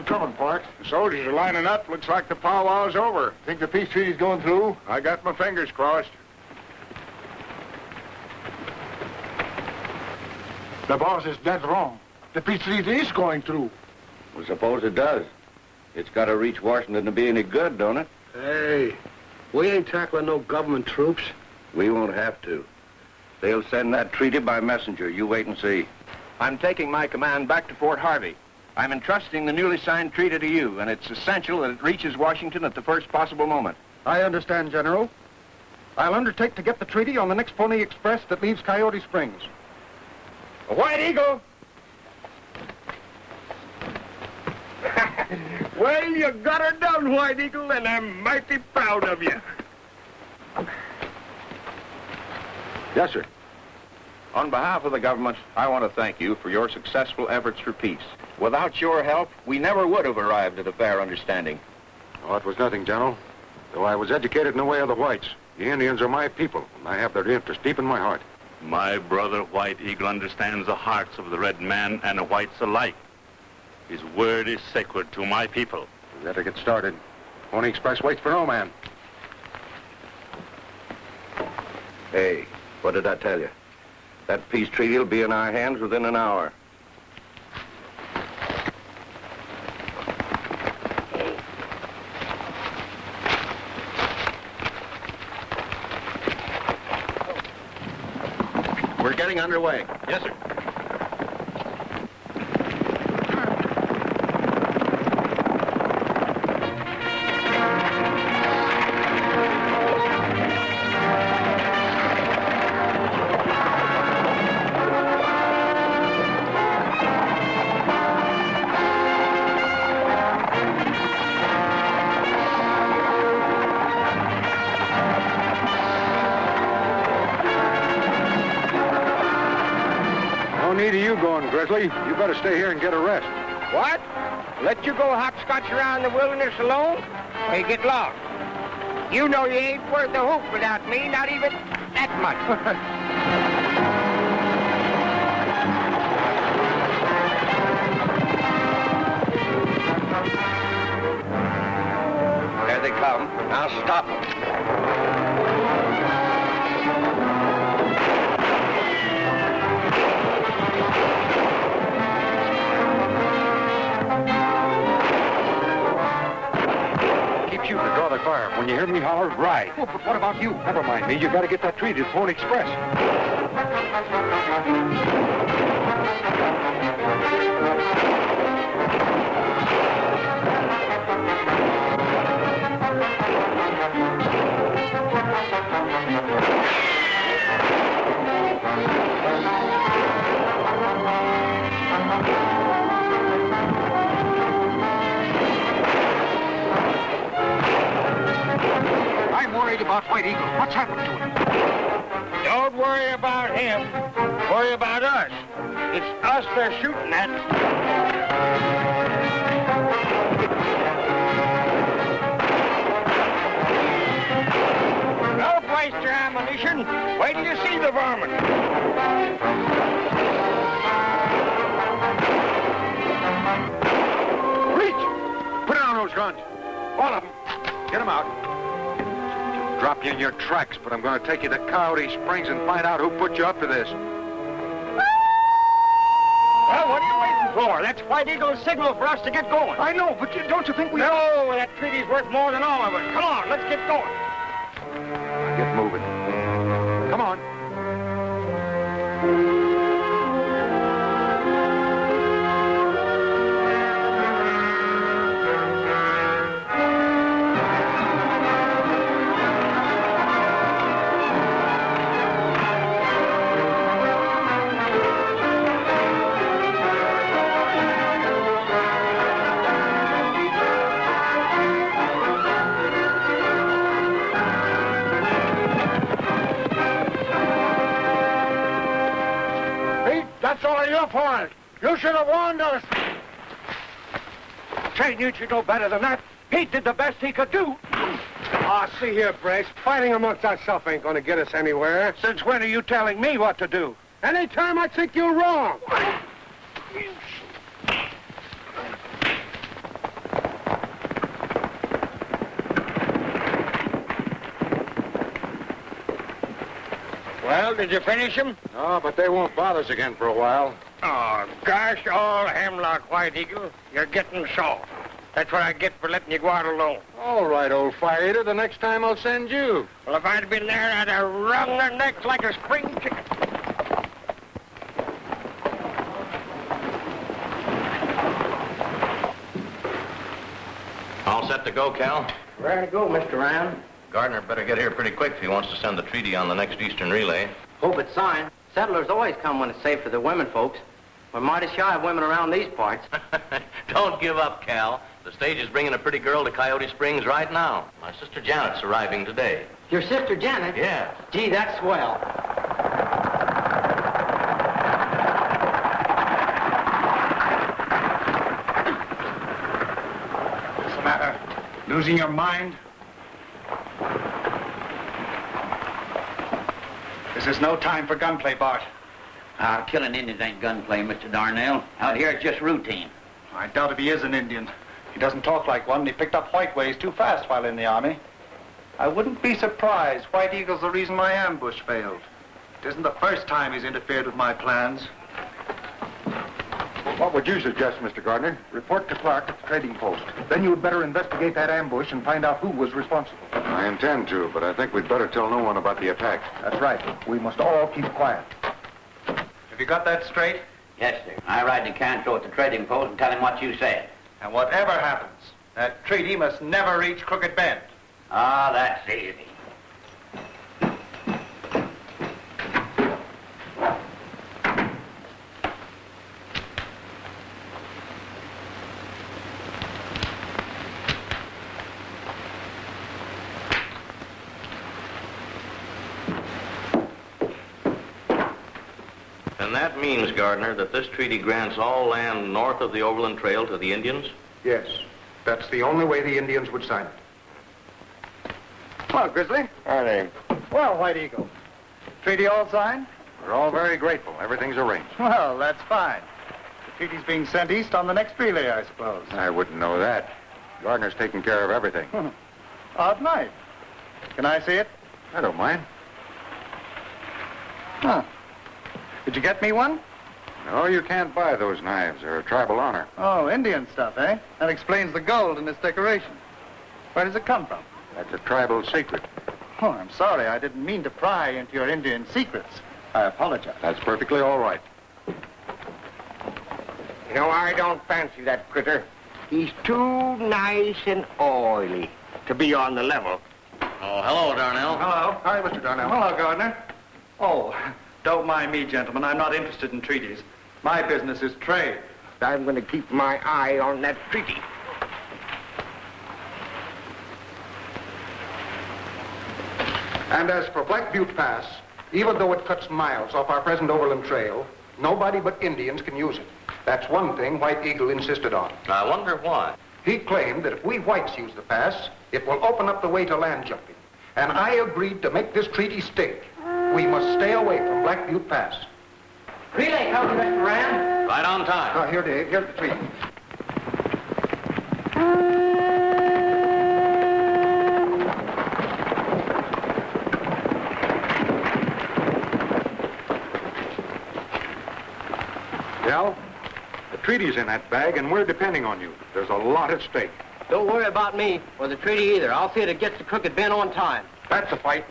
it coming, Parks? The soldiers are lining up. Looks like the powwow's over. Think the peace treaty's going through? I got my fingers crossed. The boss is dead wrong. The peace treaty is going through. Well, suppose it does. It's got to reach Washington to be any good, don't it? Hey, we ain't tackling no government troops. We won't have to. They'll send that treaty by messenger. You wait and see. I'm taking my command back to Fort Harvey. I'm entrusting the newly signed treaty to you, and it's essential that it reaches Washington at the first possible moment. I understand, General. I'll undertake to get the treaty on the next Pony Express that leaves Coyote Springs. A White Eagle! Well, you got her done, White Eagle, and I'm mighty proud of you. Yes, sir. On behalf of the government, I want to thank you for your successful efforts for peace. Without your help, we never would have arrived at a fair understanding. Oh, it was nothing, General. Though I was educated in the way of the whites. The Indians are my people, and I have their interest deep in my heart. My brother White Eagle understands the hearts of the red man and the whites alike. His word is sacred to my people. We better get started. Pony Express waits for no man. Hey, what did I tell you? That peace treaty will be in our hands within an hour. We're getting underway. Yes, sir. Grizzly, you better stay here and get a rest. What? Let you go hopscotch around the wilderness alone? Or you get lost? You know you ain't worth a hoop without me, not even that much. There they come. Now stop them. Shooting to draw the fire. When you hear me holler, ride. Oh, but what about you? Never mind me. You got to get that treaty to the Pony Express. About White Eagle. What's happened to him? Don't worry about him. Worry about us. It's us they're shooting at. Don't waste your ammunition. Wait till you see the varmint. Reach! Put down those guns. All of them. Get them out. Drop you in your tracks, but I'm going to take you to Coyote Springs and find out who put you up to this. Well, what are you waiting for? That's White Eagle's signal for us to get going. I know, but don't you think we... No, that treaty's worth more than all of us. Come on, let's get going. Get moving. Come on. That's all your fault. You should have warned us. Jane, you should know better than that. He did the best he could do. Ah, see here, Brace. Fighting amongst ourselves ain't gonna get us anywhere. Since when are you telling me what to do? Anytime I think you're wrong. Well, did you finish him? Oh, but they won't bother us again for a while. Oh, gosh, all hemlock, White Eagle. You're getting soft. That's what I get for letting you go out alone. All right, old fire eater. The next time I'll send you. Well, if I'd been there, I'd have wrung their necks like a spring chicken. All set to go, Cal? Ready to go, Mr. Rand. Gardner better get here pretty quick if he wants to send the treaty on the next Eastern relay. Hope it's signed. Settlers always come when it's safe for the women folks. We're mighty shy of women around these parts. Don't give up, Cal. The stage is bringing a pretty girl to Coyote Springs right now. My sister Janet's arriving today. Your sister Janet? Yeah. Gee, that's swell. What's the matter? Losing your mind? This is no time for gunplay, Bart. Killing Indians ain't gunplay, Mr. Darnell. Out here, it's just routine. I doubt if he is an Indian. He doesn't talk like one, and he picked up white ways too fast while in the Army. I wouldn't be surprised. White Eagle's the reason my ambush failed. It isn't the first time he's interfered with my plans. What would you suggest, Mr. Gardner? Report to Clark at the trading post. Then you would better investigate that ambush and find out who was responsible. I intend to, but I think we'd better tell no one about the attack. That's right. We must all keep quiet. Have you got that straight? Yes, sir. I ride to Canto at the trading post and tell him what you said. And whatever happens, that treaty must never reach Crooked Bend. Ah, that's easy. And that means, Gardner, that this treaty grants all land north of the Overland Trail to the Indians? Yes. That's the only way the Indians would sign it. Well, Grizzly. Howdy. Well, White Eagle. Treaty all signed? We're all very grateful. Everything's arranged. Well, that's fine. The treaty's being sent east on the next relay, I suppose. I wouldn't know that. Gardner's taking care of everything. Odd knife. Can I see it? I don't mind. Huh. Did you get me one? No, you can't buy those knives. They're a tribal honor. Oh, Indian stuff, eh? That explains the gold in this decoration. Where does it come from? That's a tribal secret. Oh, I'm sorry. I didn't mean to pry into your Indian secrets. I apologize. That's perfectly all right. You know, I don't fancy that critter. He's too nice and oily to be on the level. Oh, hello, Darnell. Hello. Hi, Mr. Darnell. Hello, Gardner. Oh, don't mind me, gentlemen. I'm not interested in treaties. My business is trade. I'm going to keep my eye on that treaty. And as for Black Butte Pass, even though it cuts miles off our present Overland Trail, nobody but Indians can use it. That's one thing White Eagle insisted on. I wonder why. He claimed that if we whites use the pass, it will open up the way to land jumping. And I agreed to make this treaty stick. We must stay away from Black Butte Pass. Relay coming, Mr. Rand. Right on time. Now, here, Dave. Here's the treaty. Del, the treaty's in that bag, and we're depending on you. There's a lot at stake. Don't worry about me or the treaty either. I'll see that it gets to Crooked Bend on time. That's the fight.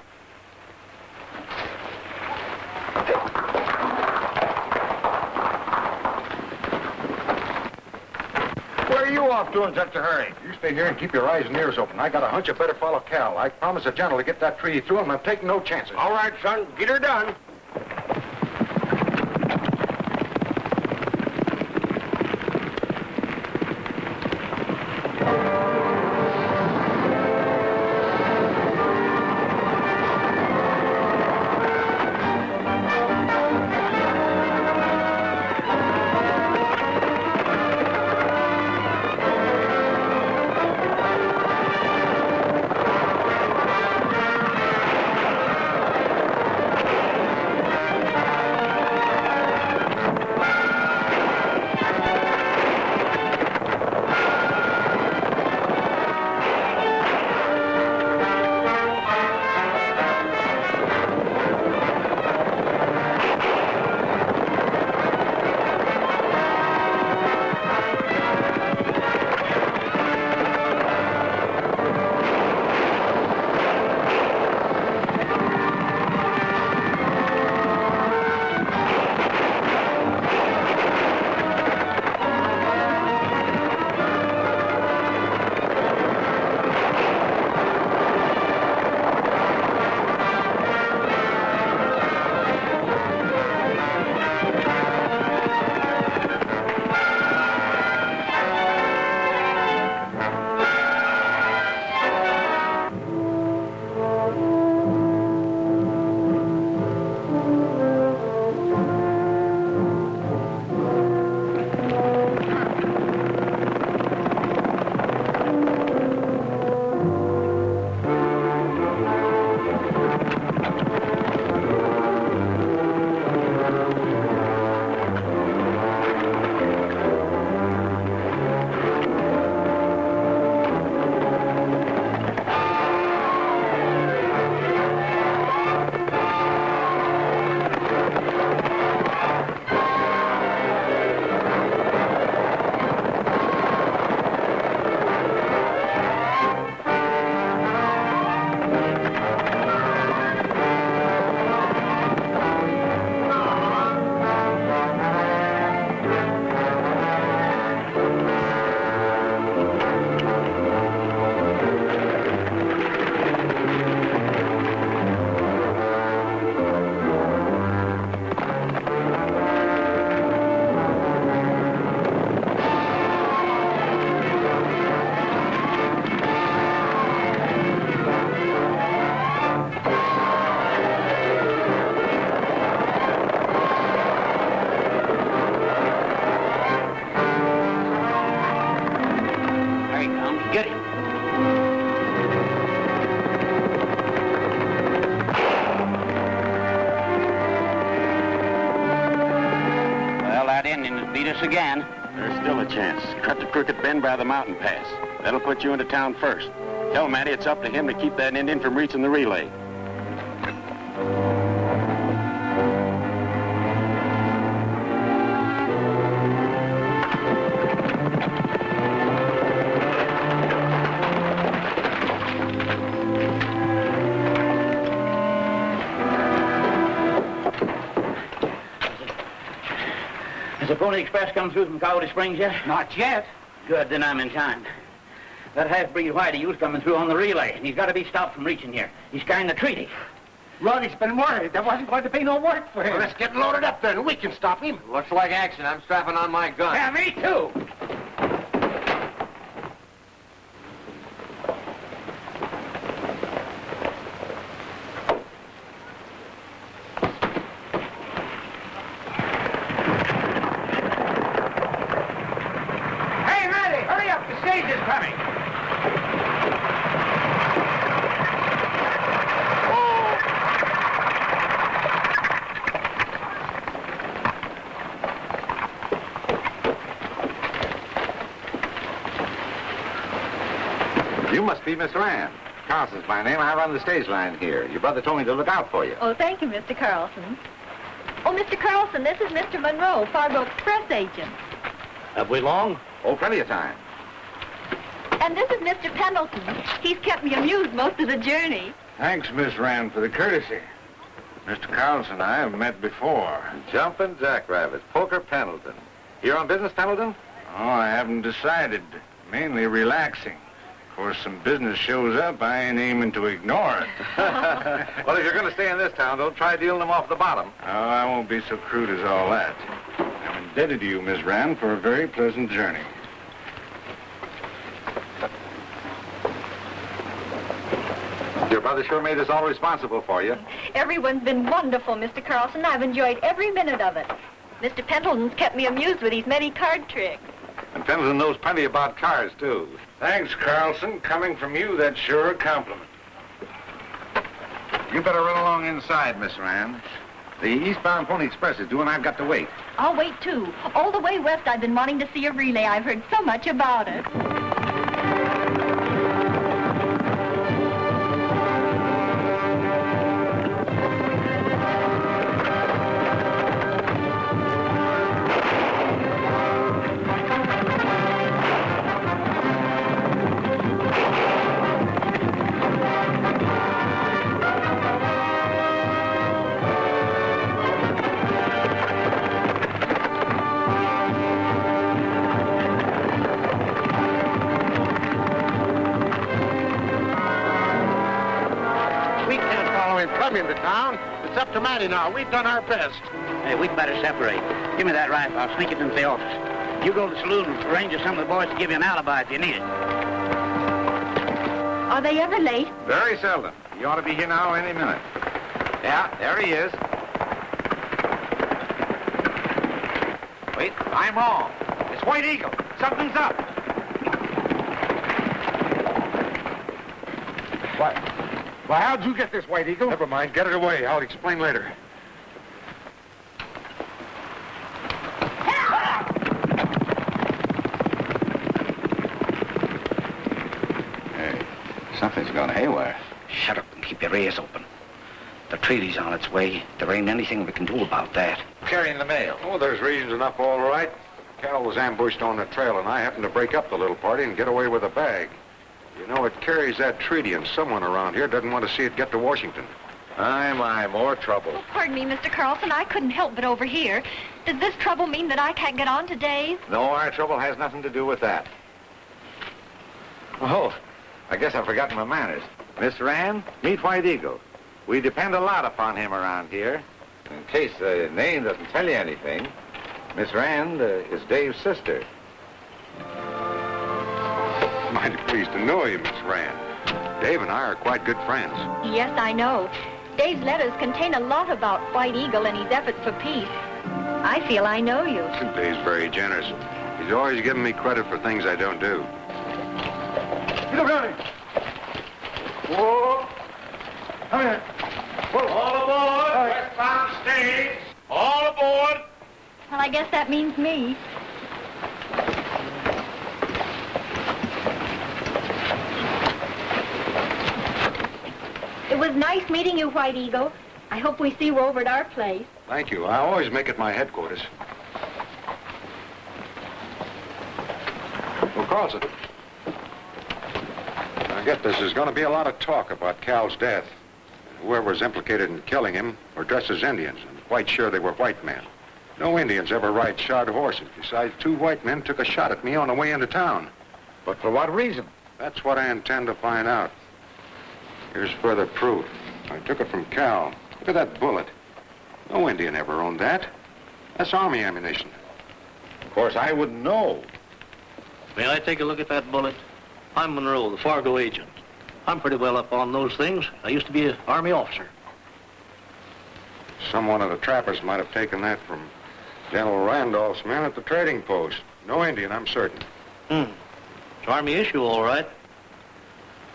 Where are you off to in such a hurry? You stay here and keep your eyes and ears open. I got a hunch you better follow Cal. I promised the general to get that treaty through, and I'm taking no chances. All right, son, get her done. beat us again. There's still a chance. Cut the crooked bend by the mountain pass. That'll put you into town first. Tell Matty it's up to him to keep that Indian from reaching the relay. Has the Pony Express come through from Coyote Springs yet? Not yet. Good, then I'm in time. That half-breed white eagle's coming through on the relay, and he's got to be stopped from reaching here. He's carrying the treaty. Ronnie's been worried. There wasn't going to be no work for him. Well, let's get loaded up then. We can stop him. Looks like action. I'm strapping on my gun. Yeah, me too. Hey, Matty, hurry up. The stage is coming. You must be Miss Rand. Carlson's my name. I run the stage line here. Your brother told me to look out for you. Oh, thank you, Mr. Carlson. Oh, Mr. Carlson, this is Mr. Monroe, Fargo Express agent. Have we long? Oh, plenty of time. And this is Mr. Pendleton. He's kept me amused most of the journey. Thanks, Miss Rand, for the courtesy. Mr. Carlson and I have met before. Jumpin' jackrabbits. Poker Pendleton. You're on business, Pendleton? Oh, I haven't decided. Mainly relaxing. Of course, some business shows up, I ain't aiming to ignore it. Well, if you're going to stay in this town, don't try dealing them off the bottom. Oh, I won't be so crude as all that. I'm indebted to you, Miss Rand, for a very pleasant journey. Your brother sure made us all responsible for you. Everyone's been wonderful, Mr. Carlson. I've enjoyed every minute of it. Mr. Pendleton's kept me amused with his many card tricks. And Pendleton knows plenty about cars, too. Thanks, Carlson. Coming from you, that's sure a compliment. You better run along inside, Miss Rand. The eastbound Pony Express is due, and I've got to wait. I'll wait, too. All the way west, I've been wanting to see a relay. I've heard so much about it. Come into town. It's up to Matty now. We've done our best. Hey, we'd better separate. Give me that rifle. I'll sneak it into the office. You go to the saloon and arrange with some of the boys to give you an alibi if you need it. Are they ever late? Very seldom. You ought to be here now any minute. Yeah, there he is. Wait, I'm wrong. It's White Eagle. Something's up. What? Well, how'd you get this, White Eagle? Never mind. Get it away. I'll explain later. Hey, something's gone haywire. Shut up and keep your ears open. The treaty's on its way. There ain't anything we can do about that. Carrying the mail. Oh, there's reasons enough, all right. Cal was ambushed on the trail, and I happened to break up the little party and get away with a bag. You know, it carries that treaty, and someone around here doesn't want to see it get to Washington. My, more trouble. Oh, pardon me, Mr. Carlson. I couldn't help but overhear. Does this trouble mean that I can't get on to Dave? No, our trouble has nothing to do with that. Oh, I guess I've forgotten my manners. Miss Rand, meet White Eagle. We depend a lot upon him around here. In case the name doesn't tell you anything, Miss Rand is Dave's sister. Mighty pleased to know you, Miss Rand. Dave and I are quite good friends. Yes, I know. Dave's letters contain a lot about White Eagle and his efforts for peace. I feel I know you. Dave's very generous. He's always giving me credit for things I don't do. Get up, Johnny. Whoa. Come here. Whoa. All aboard! Westbound stage! All aboard! Well, I guess that means me. It was nice meeting you, White Eagle. I hope we see you over at our place. Thank you. I always make it my headquarters. Well, Carlson, I get this. There's going to be a lot of talk about Cal's death. Whoever's implicated in killing him were dressed as Indians. I'm quite sure they were white men. No Indians ever ride shod horses. Besides, 2 white men took a shot at me on the way into town. But for what reason? That's what I intend to find out. Here's further proof. I took it from Cal. Look at that bullet. No Indian ever owned that. That's Army ammunition. Of course, I wouldn't know. May I take a look at that bullet? I'm Monroe, the Fargo agent. I'm pretty well up on those things. I used to be an Army officer. Some one of the trappers might have taken that from General Randolph's men at the trading post. No Indian, I'm certain. It's Army issue, all right.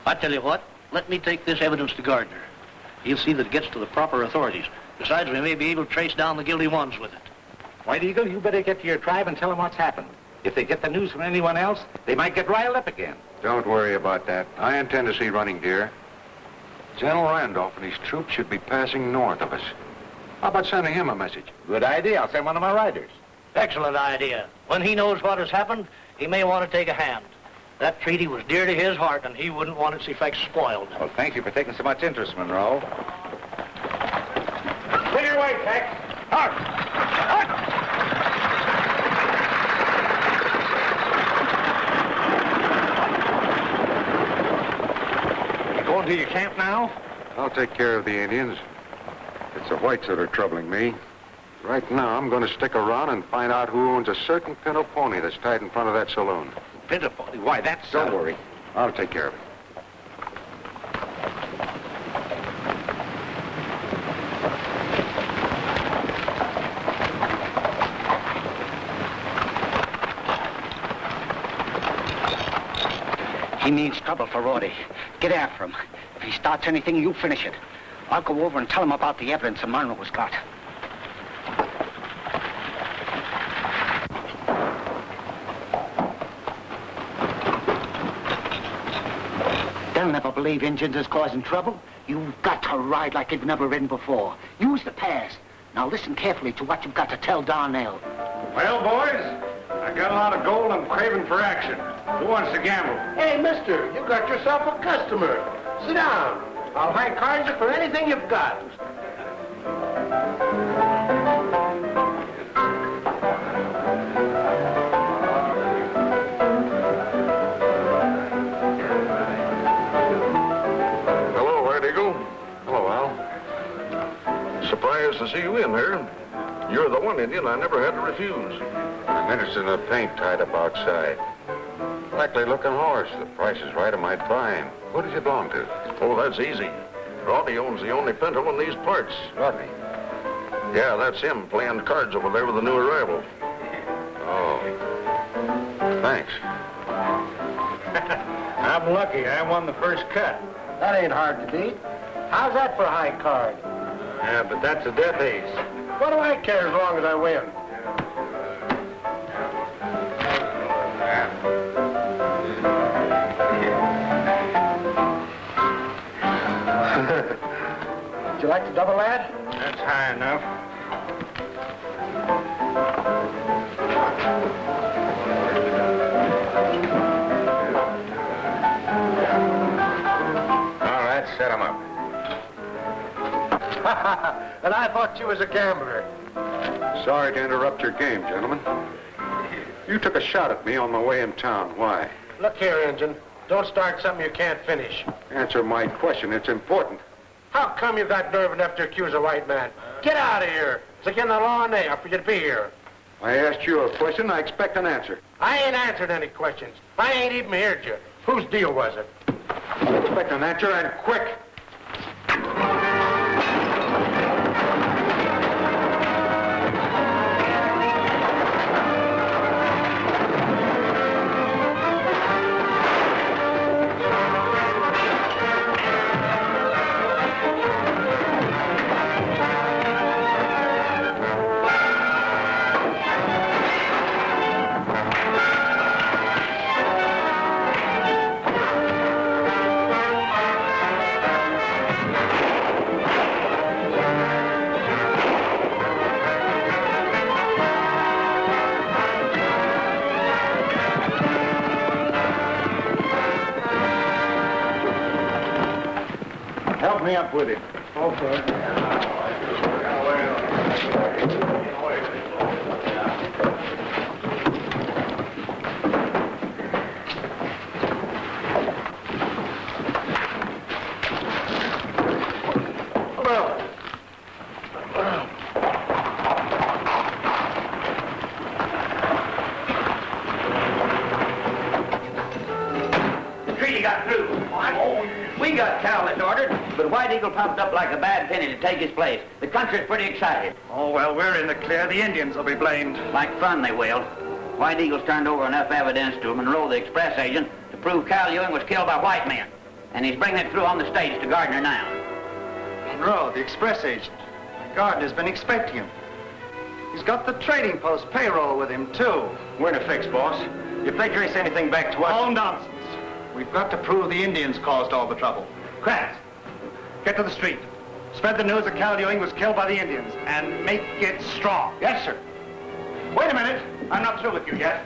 I tell you what, let me take this evidence to Gardner. He'll see that it gets to the proper authorities. Besides, we may be able to trace down the guilty ones with it. White Eagle, you better get to your tribe and tell them what's happened. If they get the news from anyone else, they might get riled up again. Don't worry about that. I intend to see Running Deer. General Randolph and his troops should be passing north of us. How about sending him a message? Good idea. I'll send one of my riders. Excellent idea. When he knows what has happened, he may want to take a hand. That treaty was dear to his heart, and he wouldn't want its effects spoiled. Well, thank you for taking so much interest, Monroe. Clear your way, Tex. Out! You going to your camp now? I'll take care of the Indians. It's the whites that are troubling me. Right now, I'm going to stick around and find out who owns a certain pinto pony that's tied in front of that saloon. Pinto pony? Why, that's... Don't worry. I'll take care of it. He means trouble for Roddy. Get after him. If he starts anything, you finish it. I'll go over and tell him about the evidence that Monroe's got. They'll never believe Indians is causing trouble. You've got to ride like you've never ridden before. Use the pass. Now listen carefully to what you've got to tell Darnell. Well, boys, I got a lot of gold. I'm craving for action. Who wants to gamble? Hey, mister, you got yourself a customer. Sit down. I'll high card you for anything you've got. Hello, White Eagle. Hello, Al. Surprised to see you in here. You're the one Indian I never had to refuse. I'm interested in the paint tied up outside. Likely looking horse. The price is right, I might buy him. Who does he belong to? Oh, that's easy. Rodney owns the only pinto in these parts. Rodney. Yeah, that's him playing cards over there with the new arrival. Oh. Thanks. I'm lucky. I won the first cut. That ain't hard to beat. How's that for a high card? Yeah, but that's a death ace. What do I care as long as I win? Would you like to double that? That's high enough. All right, set him up. And I thought you was a gambler. Sorry to interrupt your game, gentlemen. You took a shot at me on my way in town. Why? Look here, Injun. Don't start something you can't finish. Answer my question. It's important. How come you got nerve enough to accuse a white man? Get out of here. It's against the law and they are for you to be here. I asked you a question. I expect an answer. I ain't answered any questions. I ain't even heard you. Whose deal was it? I expect an answer, and quick. me up with him. We got Cal ordered, but White Eagle popped up like a bad penny to take his place. The country's pretty excited. Oh, well, we're in the clear. The Indians will be blamed. Like fun, they will. White Eagle's turned over enough evidence to Monroe, the express agent, to prove Cal Ewing was killed by white men. And he's bringing it through on the stage to Gardner now. Monroe, the express agent. Gardner's been expecting him. He's got the trading post payroll with him, too. We're in a fix, boss. If they trace anything back to us... All nonsense. We've got to prove the Indians caused all the trouble. Krantz, get to the street. Spread the news that Cal Ewing was killed by the Indians, and make it strong. Yes, sir. Wait a minute. I'm not through with you yet.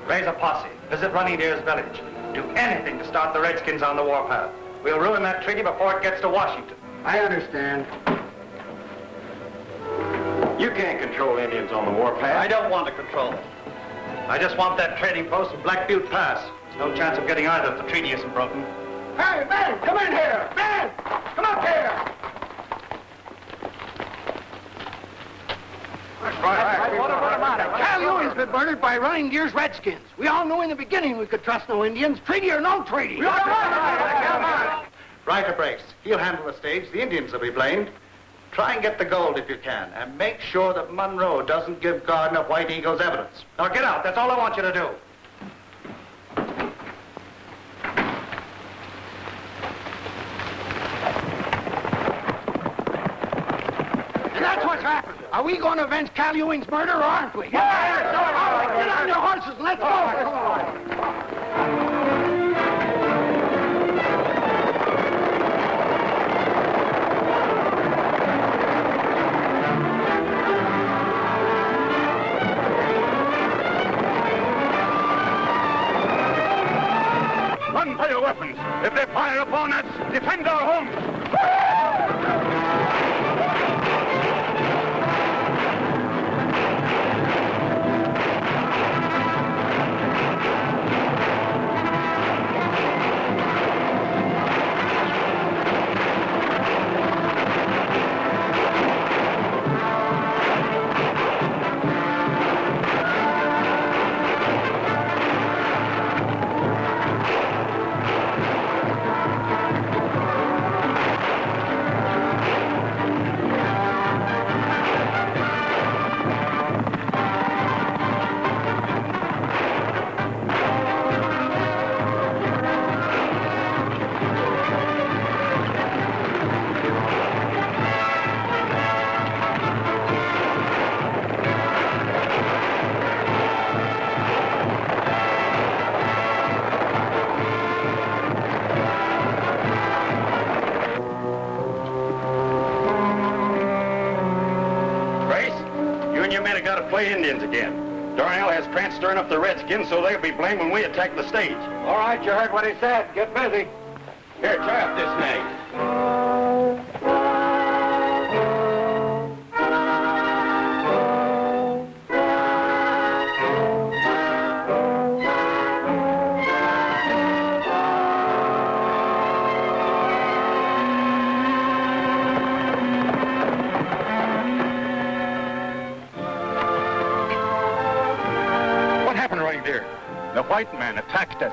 Raise a posse. Visit Running Deer's village. Do anything to start the Redskins on the warpath. We'll ruin that treaty before it gets to Washington. I understand. You can't control Indians on the warpath. I don't want to control it. I just want that trading post in Black Butte Pass. There's no chance of getting either if the treaty isn't broken. Hey, man, come in here! Man, come up here! What about it? Cal Ewing's been murdered by Running Deer's Redskins. We all knew in the beginning we could trust no Indians, treaty or no treaty. Right or breaks. He'll handle the stage. The Indians will be blamed. Try and get the gold if you can, and make sure that Monroe doesn't give Gardner White Eagle's evidence. Now get out. That's all I want you to do. And that's what's happened. Are we going to avenge Cal Ewing's murder, or aren't we? Yeah. All right, get on your horses and let's go. Come on. Run for your weapons. If they fire upon us, defend our homes. Indians again. Darnell has Krantz stirring up the Redskins, so they'll be blamed when we attack the stage. All right, you heard what he said. Get busy. Here, try up this nag. The white man attacked us.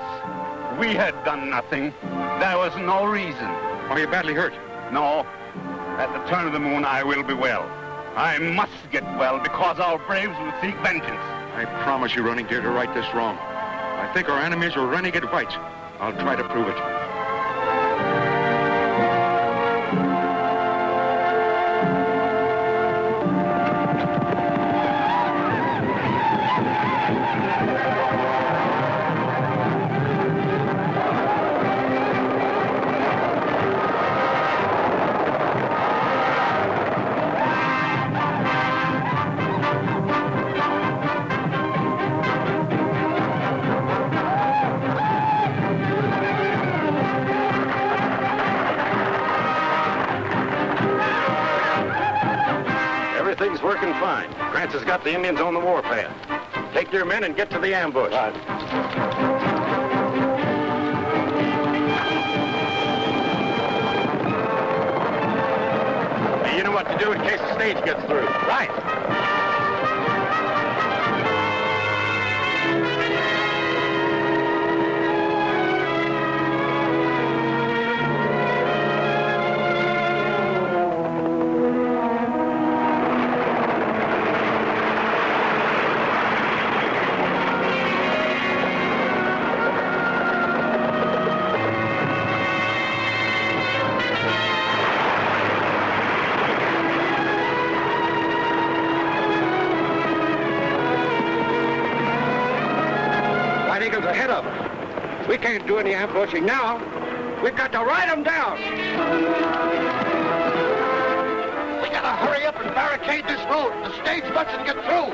We had done nothing. There was no reason. Are you badly hurt? No. At the turn of the moon, I will be well. I must get well because our braves will seek vengeance. I promise you, Running Deer, to right this wrong. I think our enemies are renegade whites. I'll try to prove it. Everything's working fine. Grants has got the Indians on the warpath. Take your men and get to the ambush. Hey, you know what to do in case the stage gets through. Right. White Eagle's ahead of us. We can't do any ambushing now. We've got to ride them down. We gotta hurry up and barricade this road. The stage mustn't get through.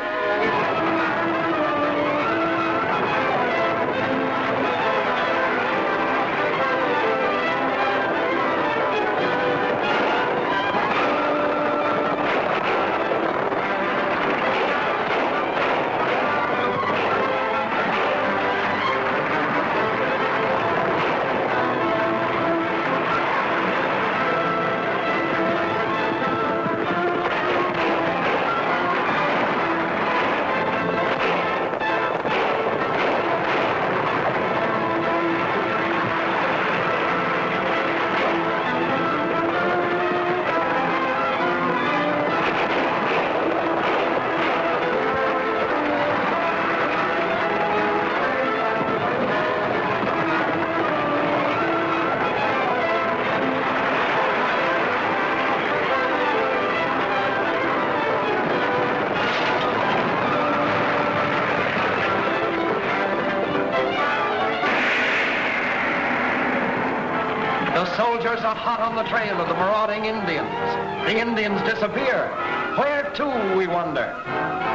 The soldiers are hot on the trail of the marauding Indians. The Indians disappear. Where to, we wonder?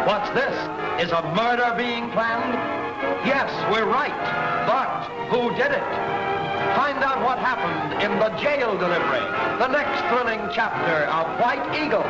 What's this? Is a murder being planned? Yes, we're right. But who did it? Find out what happened in the jail delivery, the next thrilling chapter of White Eagle.